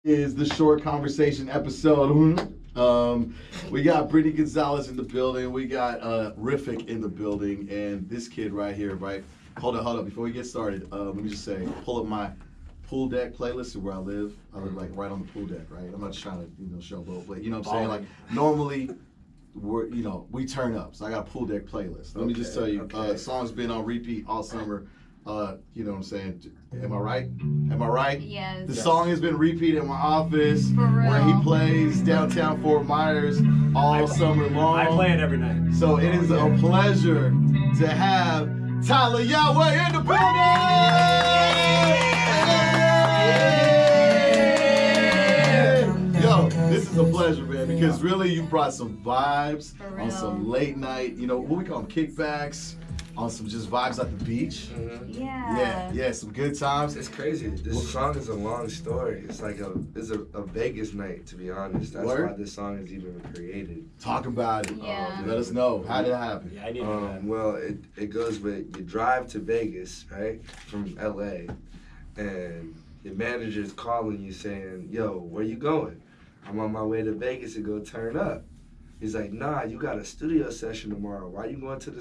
Is the short conversation episode. We got Brittany Gonzalez in the building. We got Rifik in the building, and this kid right here, right? Hold up. Before we get started, let me just say, pull up my pool deck playlist of where I live. I live like right on the pool deck, right? I'm not just trying to, showboat, but you know what I'm saying? Like normally, we turn up. So I got a pool deck playlist. Let me just tell you, song's been on repeat all summer. You know what I'm saying? Am I right? Yes. The song has been repeated in my office For real. where he plays downtown Fort Myers all summer long. I play it every night. So it is a pleasure to have Tyla Yaweh in the building! Yo, this is a pleasure, man, because really you brought some vibes on some late night, what we call them, kickbacks. On some just vibes at the beach. Mm-hmm. Yeah, some good times. It's crazy. This song is a long story. It's like a Vegas night, to be honest. That's why this song is even created. Talk about it. Yeah. Let us know. How did it happen? Yeah, I need to know that. Well, it goes with you drive to Vegas, right, from LA, and your manager's calling you saying, "Yo, where you going?" "I'm on my way to Vegas to go turn up." He's like, "Nah, you got a studio session tomorrow. Why are you going to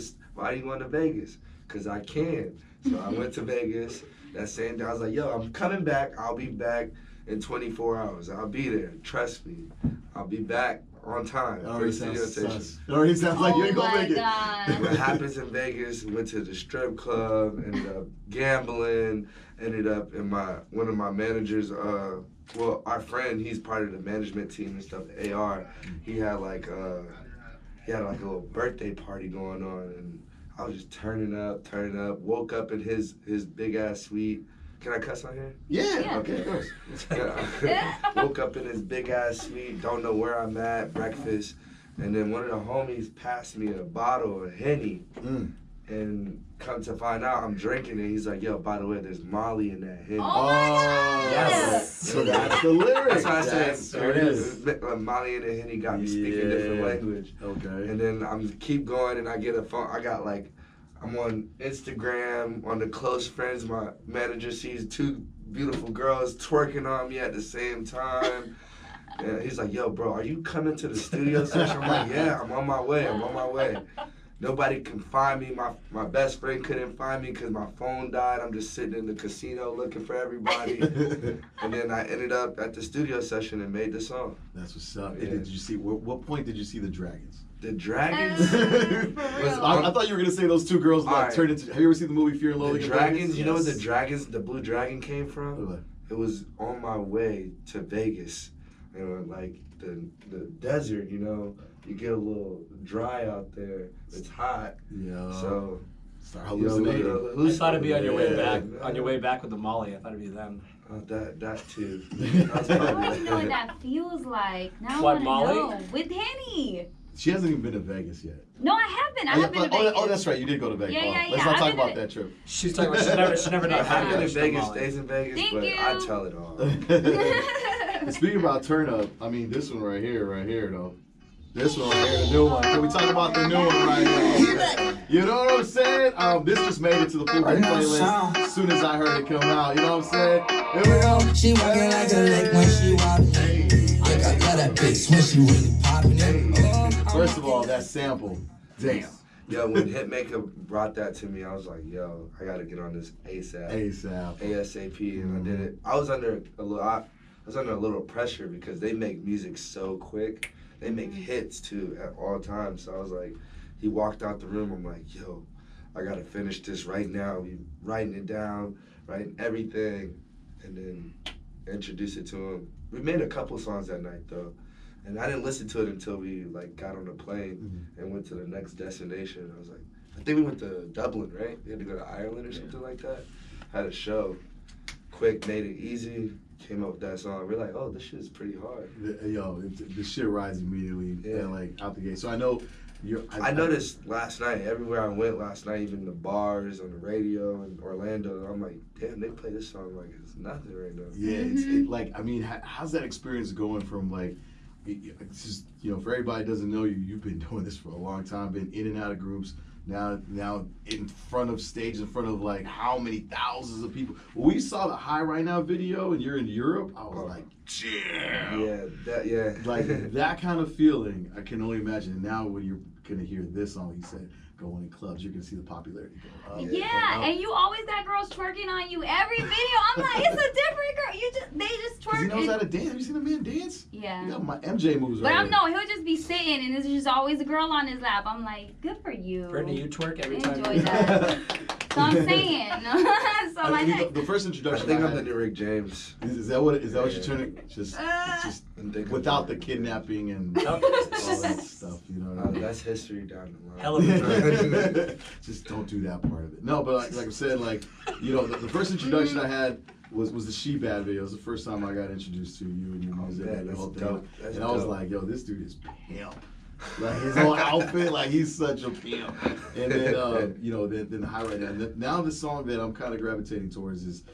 Vegas?" "Cause I can." So I went to Vegas that same day. I was like, "Yo, I'm coming back. I'll be back in 24 hours. I'll be there. Trust me. I'll be back on time for the studio session." It already sounds like you ain't gonna make it. What happens in Vegas? Went to the strip club. Ended up gambling. Ended up in one of my managers. Our friend, he's part of the management team and stuff, AR. He had like a little birthday party going on, and I was just turning up. Woke up in his big ass suite. Can I cuss on here? Yeah. Okay, of course. Woke up in his big ass suite. Don't know where I'm at. Breakfast, and then one of the homies passed me a bottle of Henny. And come to find out, I'm drinking it. He's like, "Yo, by the way, there's Molly in that Henny." Oh my God! Yes. So that's the lyrics. That's why I said there it is. Molly in the Henny got me speaking different language. Okay. And then I'm keep going, and I get a phone. I'm on Instagram on the close friends. My manager sees two beautiful girls twerking on me at the same time. And he's like, "Yo, bro, are you coming to the studio session?" I'm like, "Yeah, I'm on my way. Nobody can find me. My best friend couldn't find me because my phone died. I'm just sitting in the casino looking for everybody." And then I ended up at the studio session and made the song. That's what's up. Yeah. Did you see? What point did you see the dragons? The Dragons? I thought you were gonna say those two girls turned into. Have you ever seen the movie Fear and Loathing? The Dragons. You know where the Blue Dragon came from? It was on my way to Vegas. Like the desert, you get a little dry out there. It's hot. Yeah. So start hallucinating. I thought it'd be on your way back. On your way back with the Molly, I thought it'd be them. That too. I want to know what that feels like. Now What, I Molly? want to know. With Henny. She hasn't even been to Vegas yet. No, I haven't. I have been to Vegas. Oh, that's right. You did go to Vegas. Yeah. Let's not I've talk been about to- that trip. She's talking about she never done I've been in Vegas. Vegas, stays in Vegas, Thank but you. I tell it all. Speaking about turn up, I mean this one right here though. This one right here, the new one. Can we talk about the new one right here? You know what I'm saying? This just made it to the full playlist as soon as I heard it come out. You know what I'm saying? Here we go. She walking like a lick when she walking. I love that bitch when she really popping it. First of all, that sample, damn. Yo, when Hitmaker brought that to me, I was like, "Yo, I gotta get on this ASAP, and I did it. I was under a little pressure because they make music so quick. They make hits too at all times. So I was like, he walked out the room. I'm like, "Yo, I gotta finish this right now." We writing it down, writing everything, and then introduce it to him. We made a couple songs that night though. And I didn't listen to it until we got on the plane and went to the next destination. I was like, I think we went to Dublin, right? We had to go to Ireland or something like that. Had a show. Quick, made it easy. Came up with that song. We're like, oh, this shit is pretty hard. The shit rides immediately out the gate. So I know I noticed last night, everywhere I went last night, even the bars, on the radio in Orlando, I'm like, damn, they play this song like it's nothing right now. Yeah, how's that experience going from it's just, for everybody who doesn't know you, you've been doing this for a long time, been in and out of groups, Now in front of stage, in front of like how many thousands of people. When we saw the High Right Now video and you're in Europe, I was like, yeah. Like that kind of feeling, I can only imagine. And now when you're gonna hear this song, you said, going in clubs, you're gonna see the popularity go up. Yeah, and you always got girls twerking on you every video. I'm like, it's a different girl. They just twerk. He knows how to dance. Have you seen a man dance? Yeah. He got my MJ moves But right he'll just be sitting and there's just always a girl on his lap. I'm like, good for you. Brittany, you twerk every time. Enjoy that. So I'm saying. So my next. The first introduction. I think I'm the new Rick James. Is that what you're turning? Just without the kidnapping and all that stuff, you know. What I mean? That's history down the line. Hell of a drug. Just don't do that part of it. No, but like I said, like the first introduction I had was the She Bad video. It was the first time I got introduced to you and your music and the whole thing. And I was like, yo, this dude is pimp. Like his whole outfit, like he's such a pimp. And then then the High Right Now. Now the song that I'm kind of gravitating towards is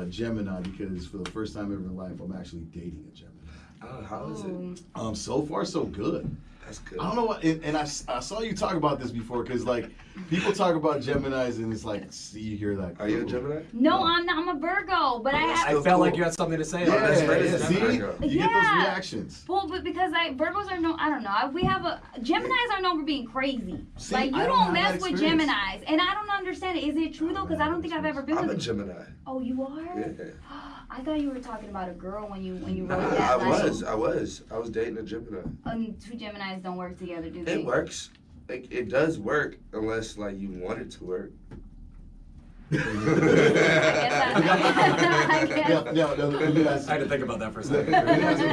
Gemini, because for the first time ever in life, I'm actually dating a Gemini. Oh, how is it? So far so good. That's good. I don't know what, and I saw you talk about this before, because like people talk about Geminis and it's like, see, you hear that. Are you a Gemini? No, I'm not. I'm a Virgo, but I felt like you had something to say. Yeah, see, Virgo. you get those reactions. Well, but because Virgos are I don't know. We have Geminis are known for being crazy. See, like you I don't don't have mess that with experience. Geminis, and I don't understand it. Is it true though? Because I don't think I've ever been I'm with a Gemini. Oh, you are? Yeah. I thought you were talking about a girl when you Nah, wrote that. I was dating a Gemini. Two Geminis don't work together, do they? It works. It does work unless like you want it to work. I guess I had to think about that for a second. On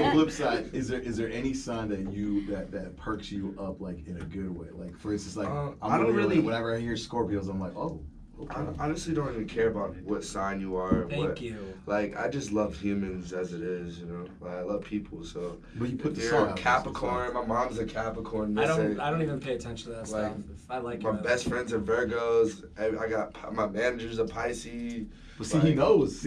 the flip side, is there any sign that perks you up like in a good way? Like for instance, like I don't really. Whenever I hear Scorpios, I'm like, oh. Okay. I honestly don't even care about what sign you are. Thank you. Like I just love humans as it is, you know. Like, I love people, so. But you put if the you're song a out, Capricorn. My mom's a Capricorn. I don't even pay attention to that stuff. If I like my best friends are Virgos. I got my manager's a Pisces. But see, he knows.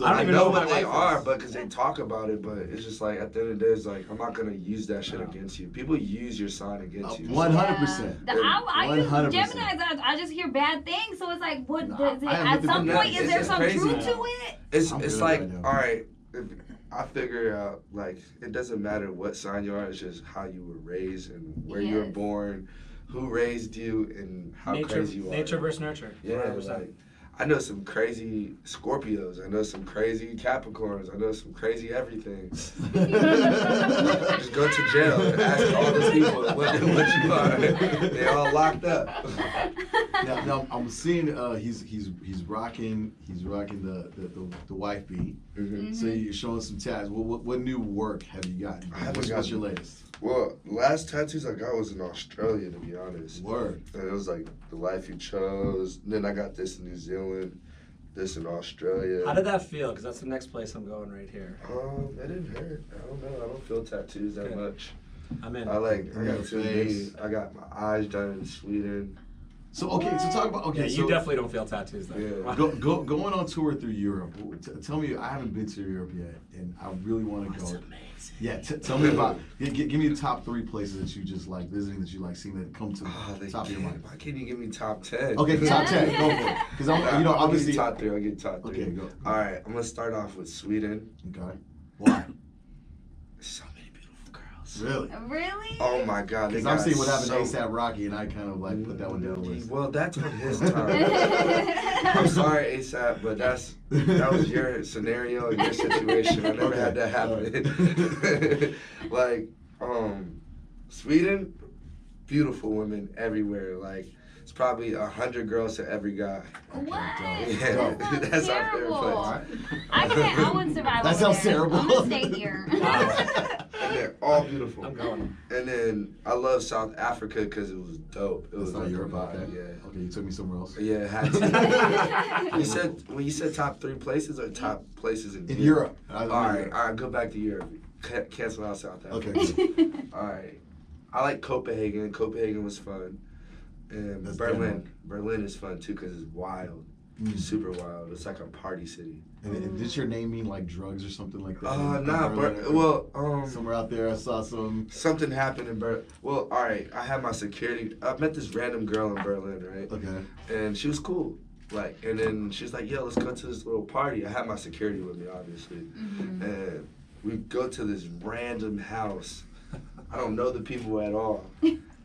I don't I even know know what my they wife are, is. but because they talk about it. But it's just like at the end of the day, it's like I'm not gonna use that shit against you. People use your sign against you. 100%. I use 100%. Geminis. I just hear bad things, so it's like, what No, does it? I am At with some the- point, is there it's some crazy. truth to it? It's I'm it's good like right now. all right. I figure out like it doesn't matter what sign you are. It's just how you were raised and where you were Yes. born, who raised you, and how crazy you are. Nature versus nurture. Yeah, 100%. like I know some crazy Scorpios. I know some crazy Capricorns. I know some crazy everything. Just go to jail and ask all those people what you are. They all locked up. Now I'm seeing he's rocking the wife beat. Mm-hmm. So you're showing some tats. What new work have you gotten? I haven't What's gotten- your latest? Well, last tattoos I got was in Australia, to be honest. Word. And it was like the life you chose. Then I got this in New Zealand, this in Australia. How did that feel? Because that's the next place I'm going right here. It didn't hurt. I don't know. I don't feel tattoos that Good. much. I'm in. I got Your too face. many. I got my eyes done in Sweden. So talk about Yeah, so you definitely don't feel tattoos though. Yeah. going on tour through Europe. Tell me, I haven't been to Europe yet, and I really want to go. amazing. Yeah, tell me about. Give me the top 3 places that you just like visiting, that you like seeing, that come to the top of your mind. Why can't you give me top 10? Okay, top 10. Go for it. Because I'm, I'll obviously. give you top 3. I'll give you top 3. Okay, go. All right, I'm gonna start off with Sweden. Okay. Why? So many beautiful girls. Really? Really? Oh my God. Because I'm seeing what happened to ASAP Rocky, and I kind of like put that one down the list. Well, that's on his time. I'm sorry, ASAP, but that was your scenario and your situation. I never had that happen. Like, Sweden, beautiful women everywhere. Like, it's probably 100 girls to every guy. What? Yeah, That that's sounds our favorite terrible. place. I wouldn't survive. That over sounds there. terrible. I'm gonna stay here. And they're all beautiful. I'm going. And then I love South Africa because it was dope. It was That's not like Europe, a vibe, okay? yeah. Okay, you took me somewhere else. Yeah, it had to. When you said top 3 places or top places in Europe. All right, go back to Europe. Cancel out South Africa. Okay. All right. I like Copenhagen. Copenhagen was fun. And That's Berlin. Berlin is fun too because it's wild. Super wild. It's like a party city. And did your name mean like drugs or something like that? Nah, but somewhere out there I saw something happened in Berlin. Well, all right, I had my security. I met this random girl in Berlin, right? Okay. And she was cool. Like, and then she's like, yo, let's go to this little party. I had my security with me, obviously. And we go to this random house. I don't know the people at all.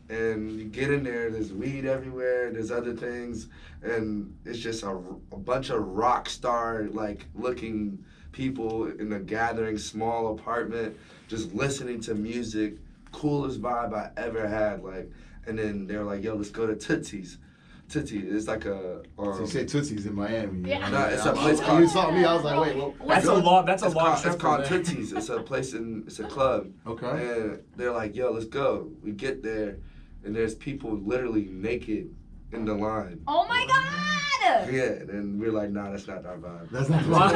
And you get in there, there's weed everywhere, there's other things, and it's just a bunch of rock star like looking people in a gathering small apartment, just listening to music, coolest vibe I ever had. Like, and then they're like, yo, let's go to Tootsie's. Tootsie, it's like a. So you say Tootsie's in Miami. Yeah. No, it's a place called. You saw me, I was like, wait, well. That's a long It's trip. called Tootsie's. It's a place it's a club. Okay. And they're like, yo, let's go. We get there, and there's people literally naked in the line. Oh my God! Yeah, and we're like, nah, that's not our vibe. That's not Too far.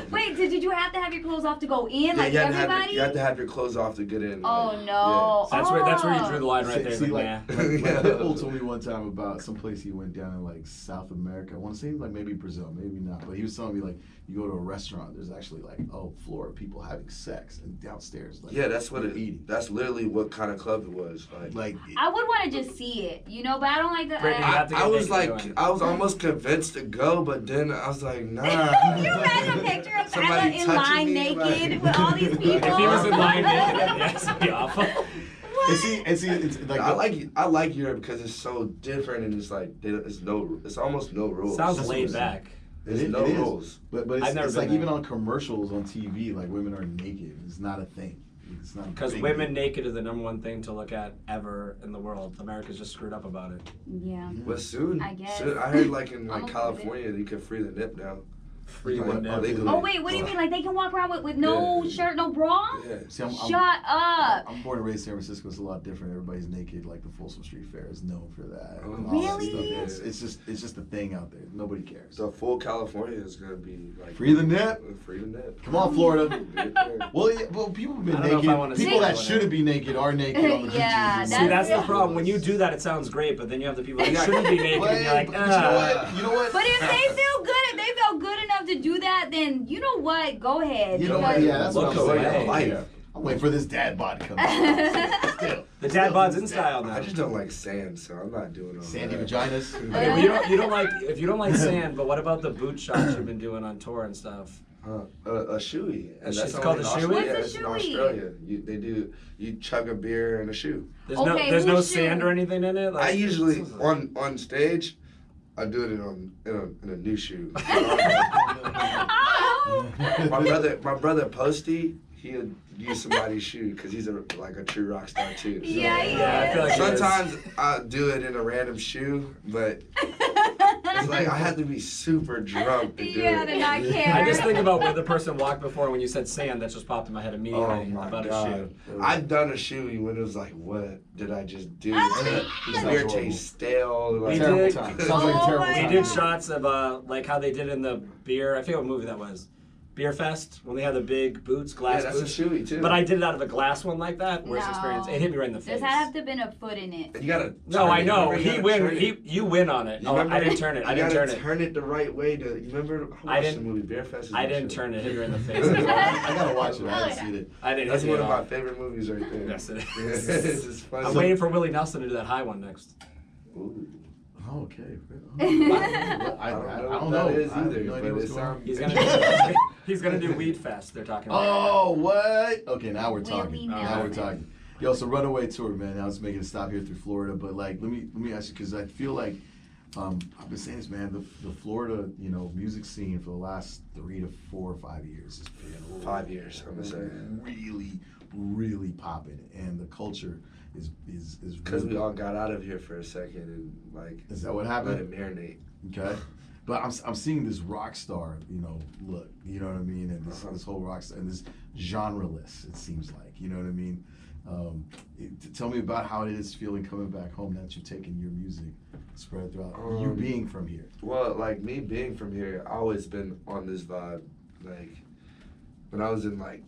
Wait, did you have to have your clothes off to go in, like everybody? You have to have your clothes off to get in. Oh no! Yeah. That's where you drew the line right there. See, like nah. Pitbull told me one time about some place he went down in like South America. I want to say like maybe Brazil, maybe not. But he was telling me like you go to a restaurant, there's actually like floor of people having sex, and downstairs like that's what eating. That's literally what kind of club it was. Like I would want to just see it, but I don't like the. I was almost convinced to go, but then I was like, nah. You imagine a picture of Tyla in line naked with all these people. If he was in line naked, yes, it'd be awful. And see, it's like I like Europe because it's so different and it's like it's almost no rules. Sounds laid back. There's no rules. But it's like even on commercials on TV, like women are naked. It's not a thing. It's not because women naked is the #1 thing to look at ever in the world. America's just screwed up about it. Yeah. But soon, I guess. I heard like in like California, you can free the nip now. Free the nip. Oh wait, what do you mean? Like they can walk around with no shirt, no bra? Yeah. See, Shut up. I'm born and raised in San Francisco. It's a lot different. Everybody's naked. Like the Folsom Street Fair is known for that. Oh, and all that really? stuff. It's just a thing out there. Nobody cares. So full California is gonna be like free the nip. Free the nip. Come on, Florida. Well, people have been naked. People that shouldn't be naked are naked on the beaches. See, that's the problem. When you do that, it sounds great, but then you have the people that shouldn't be naked, and you're like, You know what? But if they feel good, if they felt good enough to do that, then you know what? Go ahead. You know what? Yeah, that's what I'm saying. Life. I'm waiting for this dad bod to come out. Still. The dad bod's in style now. I just don't like sand, so I'm not doing all Sandy that. vaginas. Okay, well, you don't like if you don't like sand, but what about the boot shots you've been doing on tour and stuff? A shoey. And that's called a shoey? What's Yeah, a it's in shoey? Australia. You chug a beer and a shoe. There's no sand or anything in it. Like, I usually on stage, I do it in a new shoe. my brother Posty, he'll use somebody's shoe because he's like a true rock star too. So, I feel like sometimes I do it in a random shoe, but it's like I have to be super drunk to do it. to not care. I just think about where the person walked before when you said sand. That just popped in my head immediately about a shoe. I've done a shoe when it was like, what did I just do? The beer tastes stale. Like, Sounds like a terrible time. We did shots of like how they did in the beer. I forget what movie that was. Beer Fest when they had the big boots, glass that's boots. a shoey too. But I did it out of a glass one like that. Worst No. experience. It hit me right in the face. Does that have to have been a foot in it? And you gotta. No, I know. You You win on it. Oh, I didn't turn it. I didn't turn it. Turn it the right way to. You remember? I watched the movie Beer Fest. I didn't turn it. Hit me right in the face. I gotta watch it. I haven't seen it. I didn't. That's hit one it of at all. my favorite movies right there. Yes, it It's is. just funny. I'm waiting for Willie Nelson to do that high one next. Ooh. Oh, okay. I don't know what that is either, No but idea it what's going sounds. on. He's gonna do Weed Fest. They're talking about. Oh, what? Okay, now we're talking. Willie Now we're Nelson. talking. Yo, so Runaway Tour, man. I was making a stop here through Florida, but like, let me ask you because I feel like I've been saying this, man. The Florida, music scene for the last 3 to 4 or 5 years has been 5 years, I'm gonna say. really, really popping, and the culture is Because really, we all got out of here for a second and like. Is that what Let happened? it marinate. Okay. But I'm seeing this rock star, look, you know what I mean? And this whole rock star, and this genre-less, it seems like, you know what I mean? Tell me about how it is feeling coming back home now that you've taken your music, spread throughout, you being from here. Well, like me being from here, I always been on this vibe. Like, when I was in I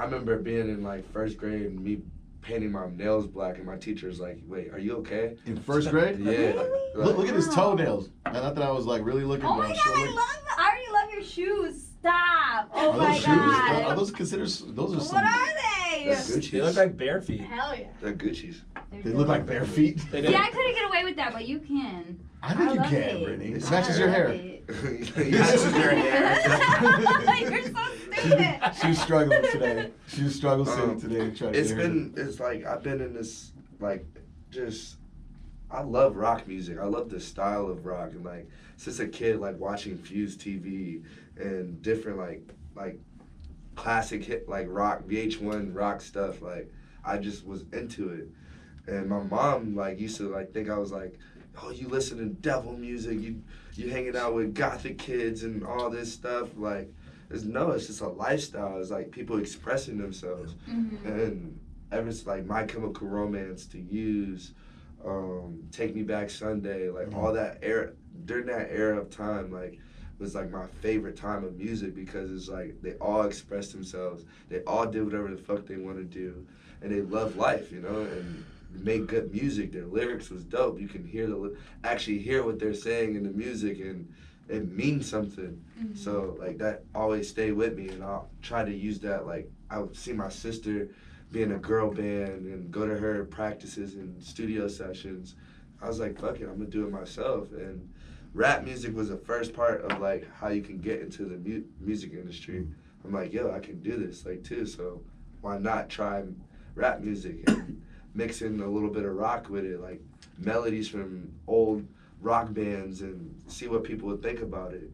remember being in first grade and me painting my nails black and my teacher's like, wait, are you okay? In first grade? Yeah. Look at his toenails. Not that I was like really looking. Oh but my I'm god, sure, I like, love them. I already love your shoes. Stop. Oh are my those shoes? god. Are those considered? Those are some. What are they? They're Gucci's. They look like bare feet. Hell yeah. They're Gucci's. They look like bare feet. They do. Yeah, I couldn't get away with that, but you can. I think you love can, it. Brittany. It I matches your hair. Matches your hair. You're so stupid. She was struggling today. She was struggling today. Trying to It's get her. it's like I've been in this like just I love rock music. I love the style of rock and like since a kid like watching Fuse TV and different like classic hit like rock VH1 rock stuff. Like I just was into it, and my mom like used to like think I was like, oh, you listen to devil music, you hanging out with gothic kids and all this stuff. Like it's just a lifestyle. It's like people expressing themselves, and ever since like My Chemical Romance to Use, Take Me Back Sunday, like all that era during that era of time, like was like my favorite time of music because it's like they all expressed themselves, they all did whatever the fuck they want to do, and they love life, you know, and make good music. Their lyrics was dope. You can actually hear what they're saying in the music, and it means something. So like that always stayed with me, and I'll try to use that. Like I would see my sister be in a girl band and go to her practices and studio sessions. I was like, fuck it, I'm gonna do it myself. And rap music was the first part of like how you can get into the music industry. I'm like, yo, I can do this like too. So why not try rap music and mix in a little bit of rock with it, like melodies from old rock bands, and see what people would think about it.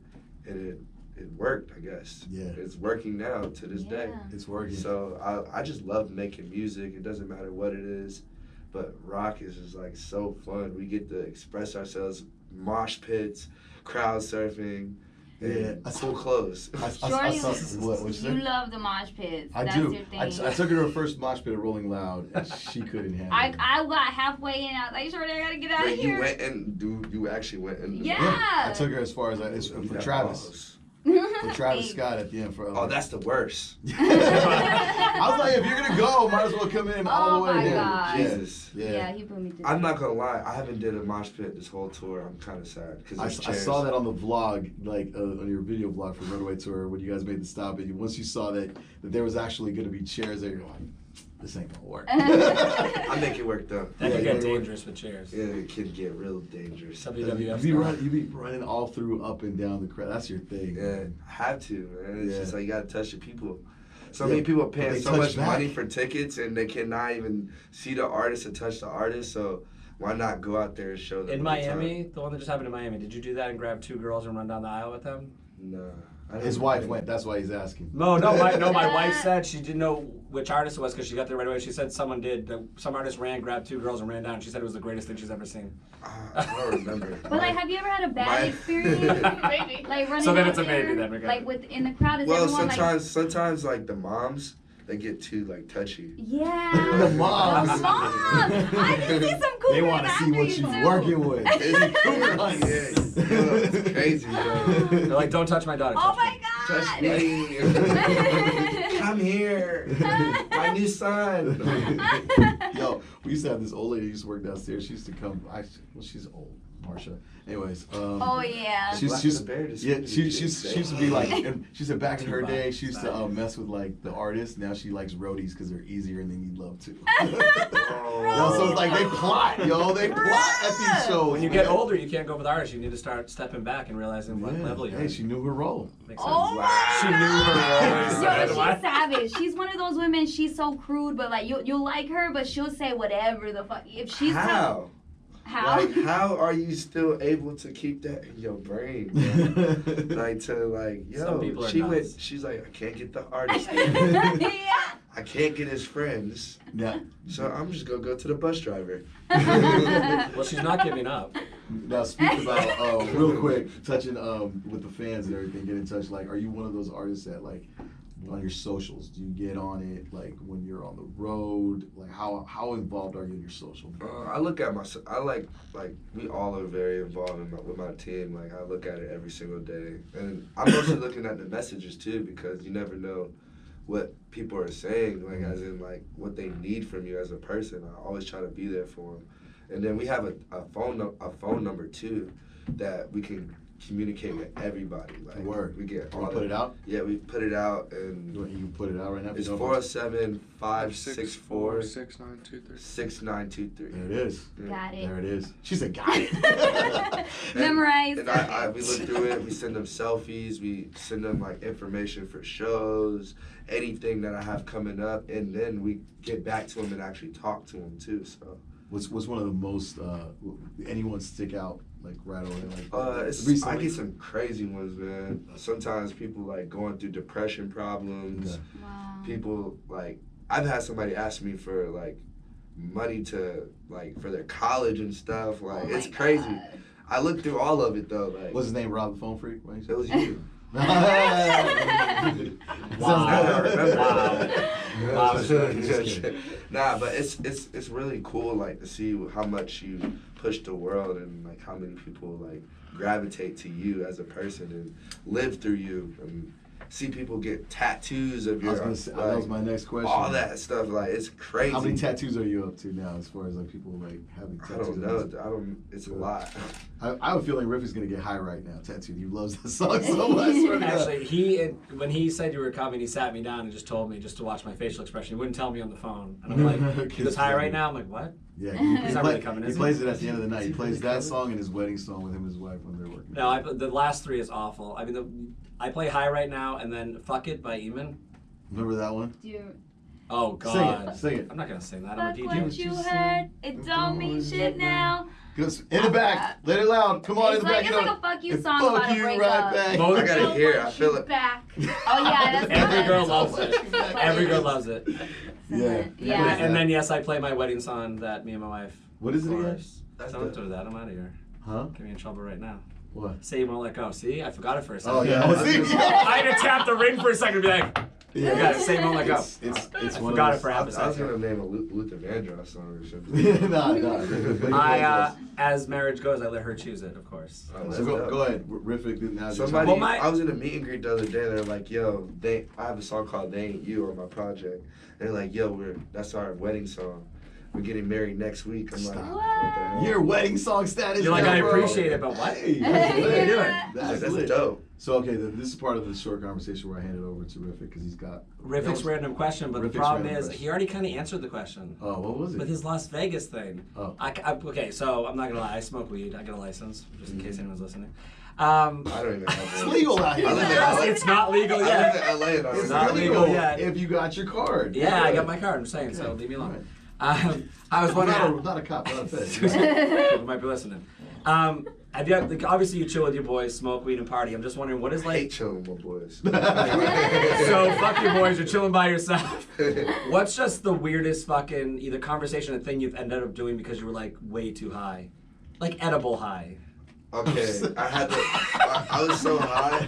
And it worked, I guess. Yeah. It's working now to this day. It's working. So I just love making music. It doesn't matter what it is, but rock is just like so fun. We get to express ourselves, mosh pits, crowd surfing, and cool clothes. Shorty, what you love the mosh pits. I That's do. your thing. I took her to her first mosh pit at Rolling Loud, and she couldn't handle it. I got halfway in. I was like, Shorty, I gotta get out of Wait, here. you went and you actually went in? Yeah. I took her as far as for Travis. For Travis Scott at the end. Oh, that's the worst. I was like, if you're gonna go, might as well come in all the way. Oh my down. God. Jesus. Yeah, he put me through. I'm not gonna lie, I haven't did a mosh pit this whole tour. I'm kind of sad because I saw that on the vlog, like on your video vlog for Runaway Tour when you guys made the stop. And once you saw that there was actually going to be chairs there, you're like, this ain't gonna work. I make it work though. That could get dangerous with chairs. Yeah, it can get real dangerous. WWF. You be running all through up and down the crowd. That's your thing. Yeah, I have to, man. It's just like you gotta touch the people. So Yeah, many people are but paying they so touch much back. money for tickets and they cannot even see the artist and touch the artist. So why not go out there and show them? In all the time? Miami, the one that just happened in Miami, did you do that and grab two girls and run down the aisle with them? No. His wife went. That's why he's asking. My wife said she didn't know which artist it was because she got there right away. She said someone did. Some artist grabbed two girls and ran down. She said it was the greatest thing she's ever seen. I don't remember. But like, have you ever had a bad experience? Maybe. Like running So then out it's a there, baby then, we got like it. in the crowd, is Well, everyone like? sometimes like the moms, they get too like touchy. Yeah. The moms. The moms. I can see some cool. They want to see what you're working with. It's crazy, bro. They're like, don't touch my daughter. Oh touch my me." Touch god. me. Come here. My new son. Yo, we used to have this old lady who used to work downstairs. She used to come. She's old, Marsha. Anyways. Oh yeah. She used to be like, and she said back in her Too day, bad. she used to mess with like the artists. Now she likes roadies because they're easier and they need love too. Yo, so it's like they plot, they plot at these shows. When you get older, you can't go with artists. You need to start stepping back and realizing what level you're Hey, at. she knew her role. Makes sense. Oh my She knew her role. Yo, she's savage. She's one of those women. She's so crude, but like you'll like her, but she'll say whatever the fuck. If she's How? how? Like, how are you still able to keep that in your brain? Bro? Like to like, Some people yo, are nuts. she's like, I can't get the artist. Yeah. I can't get his friends. Now, So I'm just gonna go to the bus driver. Well, she's not giving up. now speak about real quick, touching with the fans and everything. Get in touch. Like, are you one of those artists that like on your socials? Do you get on it like when you're on the road? Like how involved are you in your social? I look at I like we all are very involved with my team. Like I look at it every single day, and I'm mostly looking at the messages too because you never know what people are saying. Like as in like what they need from you as a person. I always try to be there for them. And then we have a phone number too. that we can communicate with everybody. Like Word. we get You all put it out? Yeah, we put it out, and You put it out right now? it's 407-564-6923. There it is. Got it. There it is. She said, got it. Memorized. And we look through it. We send them selfies. We send them like information for shows, anything that I have coming up, and then we get back to them and actually talk to them too. So. What's one of the most anyone stick out like right away? Like I recently? get some crazy ones, man. Sometimes people like going through depression problems. Okay. Wow. People like I've had somebody ask me for like money to like for their college and stuff. Like Oh it's my crazy. God. I looked through all of it though. Like What's his name? Rob the phone freak? What it was you. Wow. Nah, but it's really cool like to see how much you push the world and like how many people like gravitate to you as a person and live through you and see people get tattoos of I your was gonna say, like, that was my next question. all that stuff. Like it's crazy. How many tattoos are you up to now as far as like people like having I tattoos? don't know. It's a lot. I have a feeling Rifik's gonna get high right now. Tattooed. He loves that song so much. I swear to God. Actually, when he said you were coming, he sat me down and just told me just to watch my facial expression. He wouldn't tell me on the phone. And I'm like, he was high right now? I'm like, what? Yeah, He's not really coming, he is he? plays it at the end of the night. He plays that song and his wedding song with him and his wife when they're working. No, the last three is awful. I mean, I play High right now, and then Fuck It by Eamon. Remember that one? Dude. Oh, God. Sing it. I'm not going to sing that. I'm a Fuck DJ. what you heard. It don't mean shit now. Because in the back, let it loud. Come on, It's in the like, back. it's like a fuck you And song fuck about a you breakup. right back. Both- I gotta Don't hear it. want I feel you it. back. Oh yeah, that's Every good. girl loves it. Every girl loves it. Yeah. Yeah. And then, yes, I play my wedding song that me and my wife. What is it again? Don't do that. I'm out of here. Huh? Get me in trouble right now. What? Say you won't let go. See? I forgot it for a second. Oh, yeah. I had to tap the ring for a second to be like, you got it. Say you won't let go. It's I one forgot of it for I half a was second. gonna name a Luther Vandross song or something. Nah. As marriage goes, I let her choose it, of course. Oh, So go ahead, Rifik. Now Somebody, Well, my- I was in a meet and greet the other day. They're like, "Yo, I have a song called They Ain't You on my project." And they're like, "Yo, that's our wedding song. We're getting married next week." I'm like, Stop. "What the hell?" Your wedding song status. You're like, now, I bro. appreciate it, but what? Hey, What are you doing? That's That's lit. dope. So okay, this is part of the short conversation where I hand it over to Rifik because he's got Rifik's random question, but Rifik's the problem random is question. he already kind of answered the question. Oh, what was it? With his Las Vegas thing. Oh. Okay, so I'm not gonna lie, I smoke weed. I got a license, just in case anyone's listening. I don't even have It's one. legal out here. I live in LA. It's not legal I live yet. in LA and I It's was not not legal legal yet. if you got your card. Yeah, I got my card. I'm saying, so Okay. leave me alone. Alright. I was I'm wondering. not a cop, not a fed. People might be listening. Have you, like, obviously you chill with your boys, smoke weed and party. I'm just wondering what is I hate like. chilling with my boys. So fuck your boys, you're chilling by yourself. What's just the weirdest fucking either conversation or thing you've ended up doing because you were like way too high, like edible high? Okay, I was so high.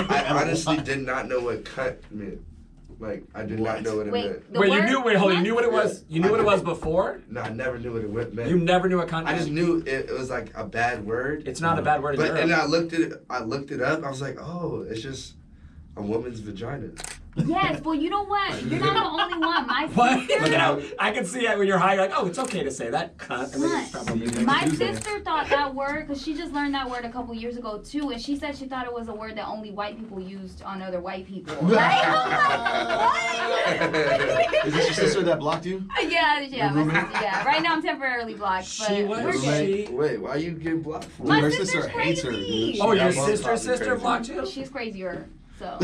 I honestly did not know what cut meant. Like I did not know what it meant. The Wait, word? hold on, you knew what it was? Yeah. You knew what it was before? No, I never knew what it meant. You never knew what kind I just knew it was like a bad word. It's not a bad word in But Europe. and I looked it up. I was like, oh, it's just a woman's vagina. Yes, well, you know what? You're not the only one. My What? sister, Look at how I can see it when you're high. You're like, oh, it's okay to say that. Cunt. And then it's probably my sister thought that word, because she just learned that word a couple years ago too, and she said she thought it was a word that only white people used on other white people. Like, I'm like, what? Is this your sister that blocked you? Yeah, my sister, yeah. Right now I'm temporarily blocked, but She was- we're good. Wait, why you get blocked for? My Her sister's sister hates her, crazy. dude. Oh, your That mom's probably sister crazy. blocked you? She's crazier, so.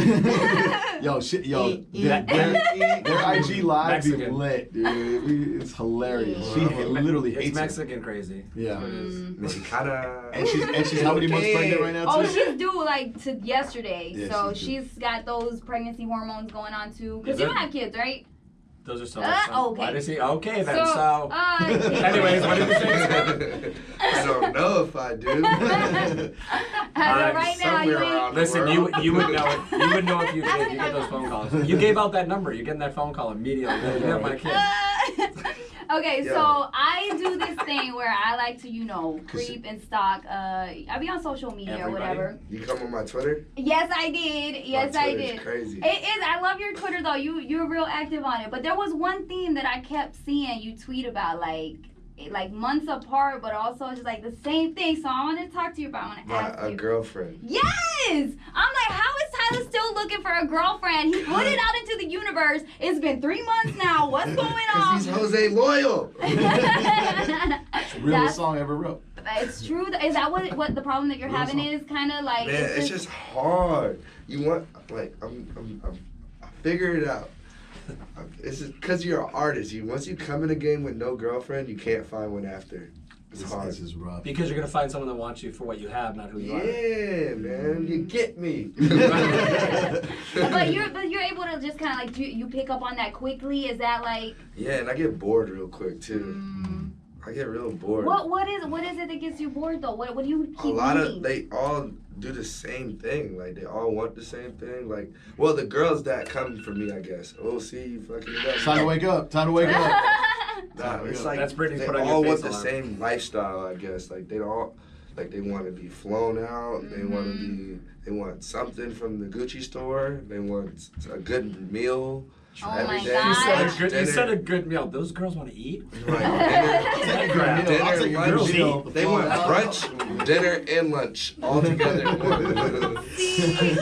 Yo, shit, yo, Yeah. their IG live be Mexican. lit, dude. It's hilarious. She literally It's hates her. Mexican crazy. Yeah. Mexicana. And she's how many months pregnant right now Oh, too? she's due like to yesterday, Yeah, so she's due. she's got those pregnancy hormones going on too. Cause Is you it? don't have kids, right? Those are so. Okay. Why does he? Okay then. So. okay. Anyways, what did you say? I don't know if I do. As of right now, you Somewhere ain't. around the Listen, world. you would know it. You would know if you did. You get those phone calls. You gave out that number. You're getting that phone call immediately. You have my kid. Okay, Yeah. so I do this thing where I like to, creep and stalk. I be on social media or Everybody? whatever. You come on my Twitter? Yes, I did. Yes, My I Twitter's did. crazy. It is. I love your Twitter though. You're real active on it. But there was one theme that I kept seeing you tweet about. Like, like months apart, but also just like the same thing. So I want to talk to you about. I want to ask you. A girlfriend. Yes! I'm like, how is Tyler still looking for a girlfriend? He put it out into the universe. It's been 3 months now. What's going on? Because he's Jose Loyal. Realest song ever wrote. It's true. Is that what the problem that you're having is? Kind of like. Man, it's just hard. You want like I figured it out. It's just because you're an artist. Once you come in a game with no girlfriend, you can't find one after. It's hard. This is rough. Because you're gonna find someone that wants you for what you have, not who you are. Yeah, man, you get me. But you're able to just kind of like you pick up on that quickly. Is that like? Yeah, and I get bored real quick too. I get real bored. What is it that gets you bored though? What do you keep needing? They all do the same thing. Like they all want the same thing. Like, well, the girls that come for me, I guess. Oh, see, you fucking it up. Time to wake up. Time to wake up. Nah, it's like That's Brittany's they put on your all face want the alarm. same lifestyle, I guess. Like they all, like they want to be flown out. They want something from the Gucci store. They want a good meal. Oh every my day. God. You said a good meal. Those girls want to eat? Right, dinner, I'll take a lunch. good meal. They want brunch, dinner, and lunch all together.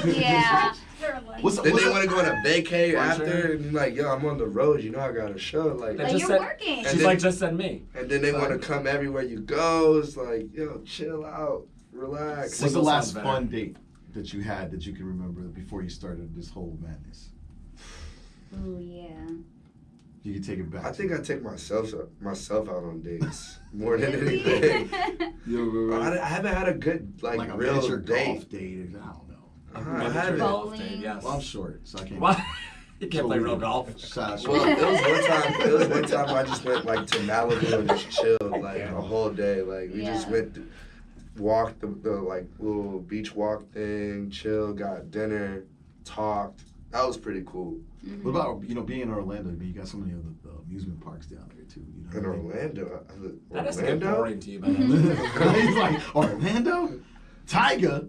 Yeah. Then they want to go on a vacay after, and like, yo, I'm on the road. You know, I got a show. Like You're working. She's like, just send me. And then they want to come everywhere you go. It's like, yo, chill out, relax. What's the Single last sounds better. fun date that you had that you can remember before you started this whole madness? Oh yeah. You can take it back. I think I take myself out on dates more than anything. I haven't had a good like a real miniature date. golf date. I don't know. I haven't. Bowling. Yes. Well, I'm short, so I can't. What? You can't play real golf. Shout out. Well, it was one time I just went like to Malibu and just chilled like a whole day. Like we just went to walked the like little beach walk thing, chill, got dinner, talked. That was pretty cool. What about being in Orlando? I mean, you got so many of the amusement parks down there too. You know In what I mean? Orlando. That has to get boring to you, man. He's like Orlando, Tiger.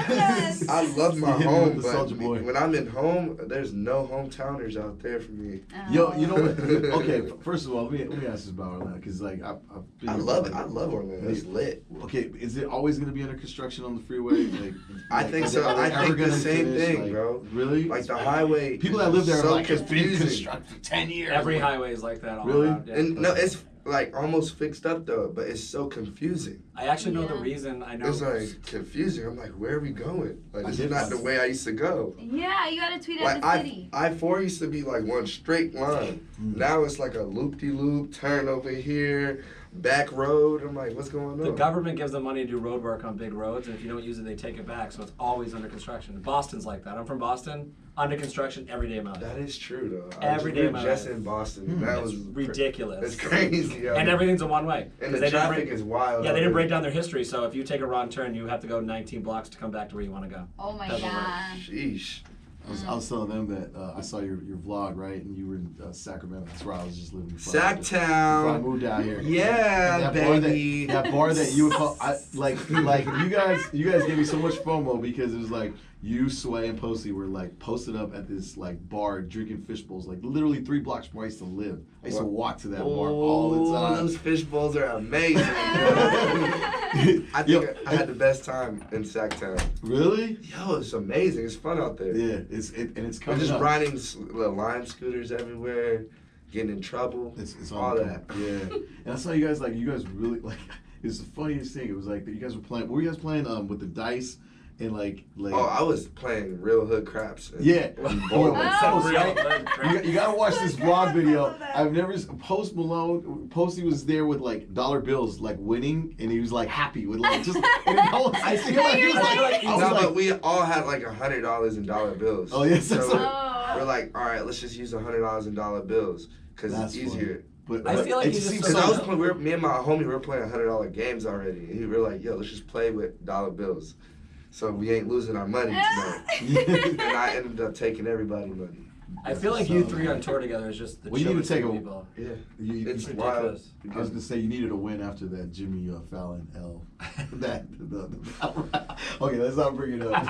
Yes. I love my Hit me home, with the but Soulja Boy. when I'm in home, there's no hometowners out there for me. Yo, you know what? Okay, first of all, let me ask this about Orlando because like I've been. I love it. I love Orlando. It's lit. Okay, is it always gonna be under construction on the freeway? Like, I think is so. it- are they I ever think the gonna same finish, thing, like, bro. Really? Like the highway. People that live there so are like, it's been confusing. constructed for 10 years. Every highway is like that all Really? around. Yeah. And no, it's like almost fixed up though, but it's so confusing. I actually know the reason. I know. It's like confusing. I'm like, where are we going? Like I this did is not once. the way I used to go. Yeah, you gotta tweet Like at the city. I-4 used to be like one straight line. Now it's like a loop-de-loop, turn over here, back road. I'm like, what's going on? The government gives them money to do road work on big roads, and if you don't use it, they take it back. So it's always under construction. Boston's like that. I'm from Boston. Under construction every day of my life. That is true though. Every day we of were my just life. in Boston. That was Ridiculous. It's crazy. Yo. And everything's a one way. And the traffic is wild. Yeah, they didn't break down their history, so if you take a wrong turn, you have to go 19 blocks to come back to where you want to go. Oh my Doesn't work. God. Sheesh. I was telling them that I saw your vlog, right? And you were in Sacramento. That's where I was just living before before I Sacktown. moved out here. Yeah, And that baby. That bar that you would call, like you guys gave me so much FOMO because it was like you, Sway, and Posey were like posted up at this like bar drinking fish bowls, like literally 3 blocks from where I used to live. I used to walk to that bar all the time. Those fish bowls are amazing. I think I had the best time in Sacktown. Really? Yo, it's amazing. It's fun out there. Yeah, it's We're coming just up. riding little lime scooters everywhere, getting in trouble. It's all all that. that. Yeah. And I saw you guys really like. It was the funniest thing. It was like that you guys were playing. What were you guys playing with the dice and like? Oh, I was playing real hood craps. And, Yeah. and Oh, bowling. You gotta watch this vlog video. I've never Post Malone. Posty was there with like dollar bills, like winning, and he was like happy with like just. I feel like he was like. I was No, like, but we all had like $100 in dollar bills. Oh, yes, that's so right. we're like, all right, let's just use $100 in dollar bills because it's That's easier. But I feel like it you just just- seems Because so. I was playing, me and my homie were playing $100 games already, and we were like, yo, let's just play with dollar bills, so we ain't losing our money tonight. And I ended up taking everybody's money. I feel like you three on tour together is just the Well, you need to chillest take a- people. Yeah. It's It's wild. ridiculous. I was gonna say you needed a win after that Jimmy Fallon L. Okay, let's not bring it up.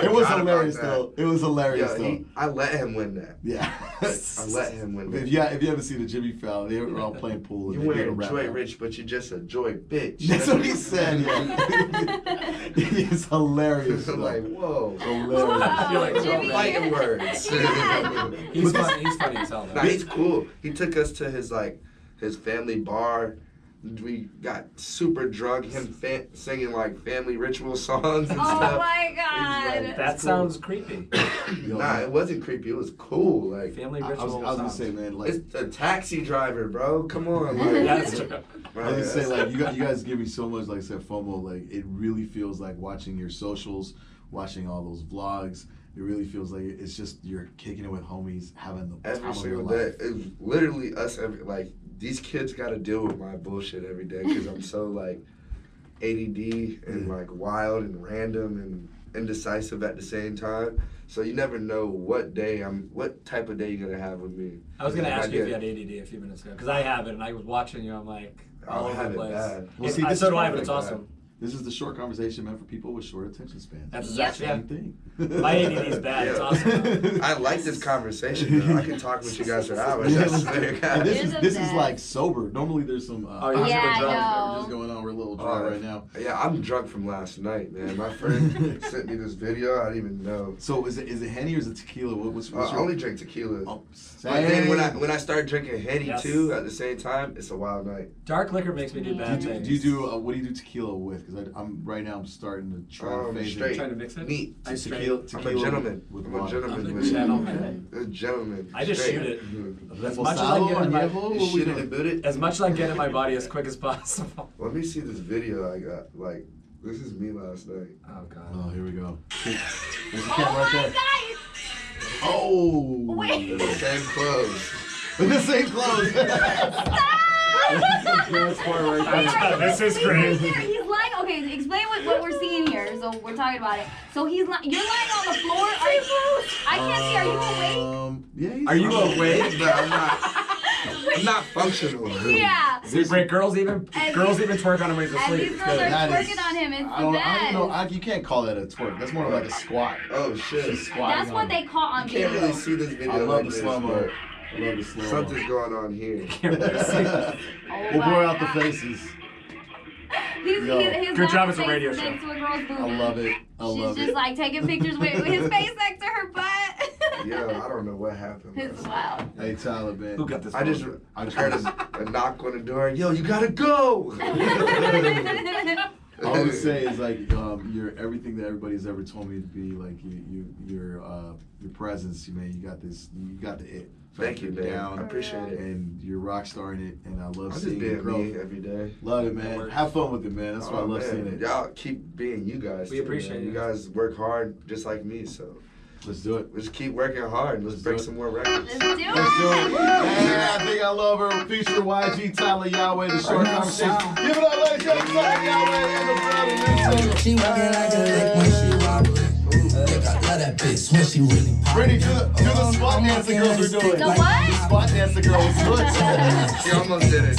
It was forgot hilarious about though. It was hilarious Yeah, though. I let him win that. Yeah. I let him win that. If you haven't seen the Jimmy Fallon, they were all playing pool. You and they did a weren't rap joy battle. rich, but you're just a joy bitch. That's what he said. Yeah. It's hilarious. I'm though. like, whoa. Hilarious. Wow, You're like, Jimmy. Fighting words. Yeah. He's funny. He's funny as hell. Though. Nah, he's cool. He took us to his family bar. We got super drunk. Him singing like family ritual songs and Oh stuff. my He's God. like, That sounds creepy. Nah, it wasn't creepy. It was cool. Like Family I ritual. was gonna say, man, like it's a taxi driver, bro. Come on. Like, Yeah, that's true. I was gonna say, like you guys give me so much, like I said, FOMO. Like it really feels like watching your socials, watching all those vlogs. It really feels like it's just you're kicking it with homies, having the time every of your single life. day. It's literally us. Like these kids got to deal with my bullshit every day because I'm so like ADD and like wild and random and indecisive at the same time. So you never know what type of day you're gonna have with me. I was gonna Like, ask I you if you did. had ADD a few minutes ago because I have it, and I was watching you. I'm like all I over have the it place. bad. Well, see, I this so is do I, but perfect, it's man. awesome. This is the short conversation meant for people with short attention spans. That's Yep. exactly Same thing. My ADD is bad. It's Yeah. awesome. I like this conversation. Though. I can talk with you guys for hours. I swear to And God. this Here's is a this is best. like sober. Normally there's some Oh, you're Yeah, super drunk. I know. beverages going on. We're a little dry right now. Yeah, I'm drunk from last night, man. My friend sent me this video. I didn't even know. So is it Henny or is it tequila? What's I your... only drink tequila. Oh, But then same. when I start drinking Henny Yes. too at the same time, it's a wild night. Dark liquor makes me do bad do things. you do what do you do tequila with? Because I'm right now I'm starting to try to phase Straight. in. Trying to mix it? Neat. I straight. Tequila, I'm tequila a gentleman. with I'm water. a gentleman. I'm a with gentleman. A gentleman. I just Straight. shoot it. Reposado, As much as I get in my- añejo, what You we shoot it doing? and boot it. As much as I get in my body as quick as possible. Let me see this video I got. Like, this is me last night. Oh god. Oh, here we go. There's the Oh camera right my there. God. Oh! Wait. They're the same clothes. With the same clothes. That's part right there. This is He's great. lying. Okay, explain what we're seeing here. So we're talking about it. So you're lying on the floor. I can't see. Are you awake? Yeah. he's- Are you awake? But I'm not functional. Yeah. Wait, girls even And twerk on him when he's And asleep. these It's girls good. are That is- twerking on him. It's I the don't best. know. You can't call that a twerk. That's more like a squat. Oh shit. She's squatting That's on what him. they caught on You can't video. really see this video I love like the this, slow-mo. but I love the slow-mo. something's going on here. Can't really see. We'll my blur out the God. faces. He's Yo. his Good job face as a radio is show. next to a girl's booty. I love it. I love She's just it. like taking pictures with his face next to her butt. Yo, I don't know what happened. It's last wild. Hey, Tyler, man. Who got this? I just photo? heard a knock on the door. Yo, you gotta go. All I would say is like you're everything that everybody's ever told me to be. Like your presence, man. You got this. You got the it. Thank you, man. Down, I appreciate it. and you're rock starring it, and I love I'm just seeing your being growth. me every day. Love it, man. Have fun with it, man. That's why I Oh, love man. seeing it. Y'all keep being you guys. We too, appreciate man. you. You guys work hard just like me, so Let's do it. let's keep working hard. Let's Let's break do it. some more records. Let's do Let's do it. it. And I think I love her. Feature YG, Tyla Yaweh, the short conversation. Give it up, ladies and gentlemen. Tyla Yaweh in the building. She walking like a lick when she wobbling. Think I love that bitch when she really Brittany, poppin'. do the spot dance the girls are doing. The what? The spot dance the girls. She almost did it.